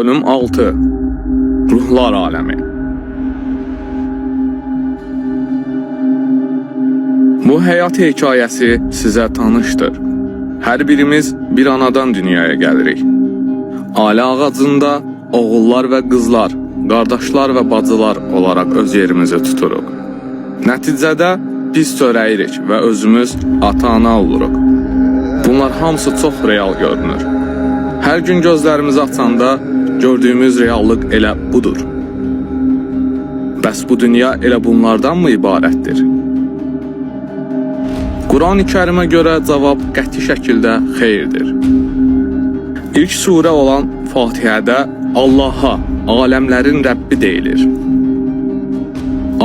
Bölüm 6. Ruhlar alemi. Bu həyat hekayəsi sizə tanışdır. Hər birimiz bir anadan dünyaya gəlirik. Ailə ağacında oğullar və qızlar, qardaşlar və bacılar olaraq öz yerimizi tuturuq. Nəticədə biz törəyirik və özümüz ata-ana oluruq. Bunlar hamısı çox real görünür. Hər gün gözlərimizi açanda gördüyümüz reallıq elə budur. Bəs bu dünya elə bunlardan mı ibarətdir? Quran-ı Kərimə görə cavab qəti şəkildə xeyirdir. İlk surə olan Fatihədə Allaha, aləmlərin Rəbbi deyilir.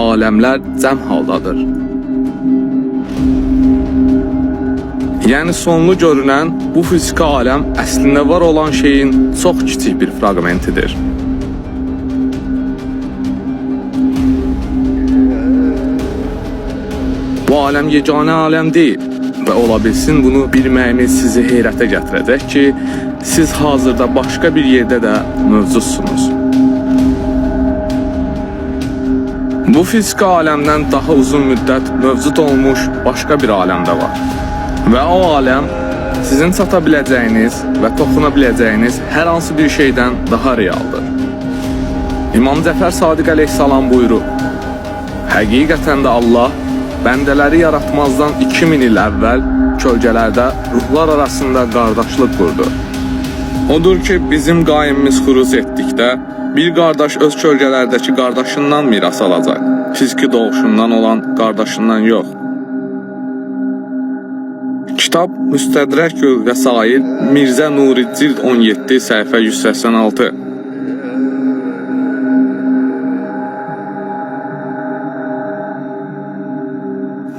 Aləmlər cəm haldadır. Yəni sonlu görünən bu fiziki aləm əslində var olan şeyin çox kiçik bir fragmentidir. Bu aləm yeganə aləm deyil və ola bilsin bunu bilməyimiz sizi heyrətə gətirəcək ki, siz hazırda başqa bir yerdə də mövcudsunuz. Bu fiziki aləmdən daha uzun müddət mövcud olmuş başqa bir aləm də var. Və o aləm sizin çata biləcəyiniz və toxuna biləcəyiniz hər hansı bir şeydən daha realdır. İmam Cəfər Sadiq əleyhissalam buyurur: həqiqətən də Allah bəndələri yaratmazdan 2000 il əvvəl kölgələrdə ruhlar arasında qardaşlıq qurdu. Odur ki, bizim qaimimiz xuruz etdikdə bir qardaş öz kölgələrdəki qardaşından miras alacaq, fiziki doğuşundan olan qardaşından yox. Kitab Müstədrəkül Vəsail Mirzə Nuri Cild 17 səhifə 186.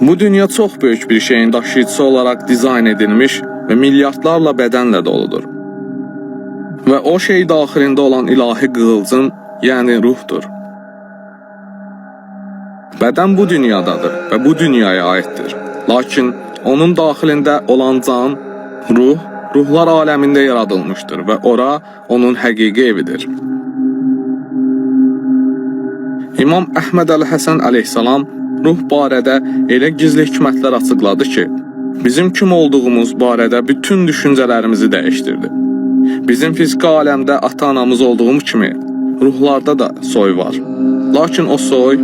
Bu dünya çox böyük bir şeyin daşıyıcısı olaraq dizayn edilmiş və milyardlarla bədənlə doludur. Və o şey daxilində olan ilahi qığılcım, yəni ruhdur. Bədən bu dünyadadır və bu dünyaya aiddir. Lakin onun daxilində olan can, ruh, ruhlar aləmində yaradılmışdır və ora onun həqiqi evidir. İmam Əhməd Əl-Həsən əleyhissalam ruh barədə elə gizli hikmətlər açıqladı ki, bizim kim olduğumuz barədə bütün düşüncələrimizi dəyişdirdi. Bizim fiziki aləmdə ata-anamız olduğumuz kimi, ruhlarda da soy var. Lakin o soy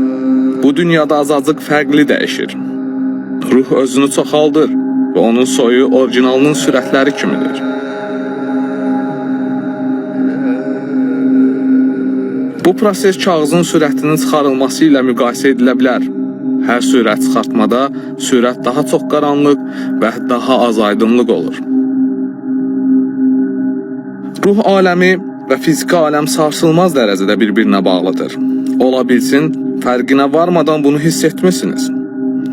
bu dünyada azacıq fərqli dəyişir. Ruh özünü çoxaldır və onun soyu orijinalının sürətləri kimidir. Bu proses kağızın sürətinin çıxarılması ilə müqayisə edilə bilər. Hər sürət çıxartmada sürət daha çox qaranlıq və daha az aydınlıq olur. Ruh aləmi və fiziki aləm sarsılmaz dərəcədə bir-birinə bağlıdır. Ola bilsin, fərqinə varmadan bunu hiss etmisiniz.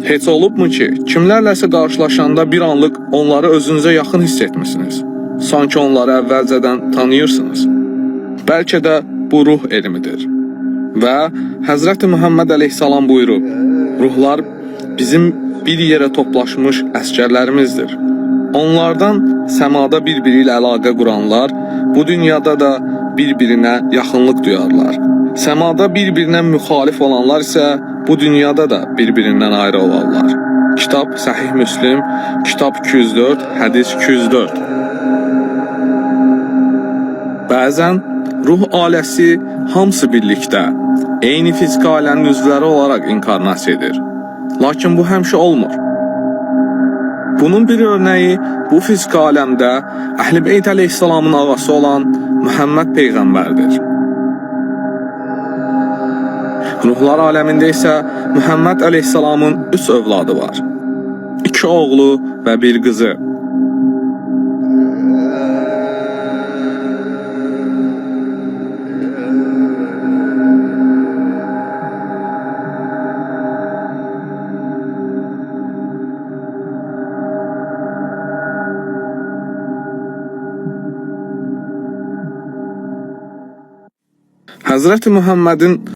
Heç olubmu ki, kimlərləsə qarşılaşanda bir anlıq onları özünüzə yaxın hiss etmisiniz? Sanki onları əvvəlcədən tanıyırsınız. Bəlkə də bu ruh elmidir. Və Həzrəti Muhammed əleyhissalam buyurub: ruhlar bizim bir yerə toplaşmış əskərlərimizdir. Onlardan səmada bir-biri ilə əlaqə quranlar, bu dünyada da bir-birinə yaxınlıq duyarlar. Səmada bir-birinə müxalif olanlar isə bu dünyada da bir-birindən ayrı olarlar. Kitab Səhih Müslim, Kitab 204, Hədis 204. Bəzən ruh ailəsi hamısı birlikdə, eyni fiziki ailənin üzvləri olaraq inkarnasiya edir. Lakin bu həmişə olmur. Bunun bir örneği bu fiziki aləmdə Əhl-i Beyt əleyhissalamın ağası olan Muhammed Peyğəmbərdir. Ruhlar aləmində isə Muhammed əleyhissalamın 3 övladı var. 2 oğlu və 1 qızı. Həzrəti Muhammedin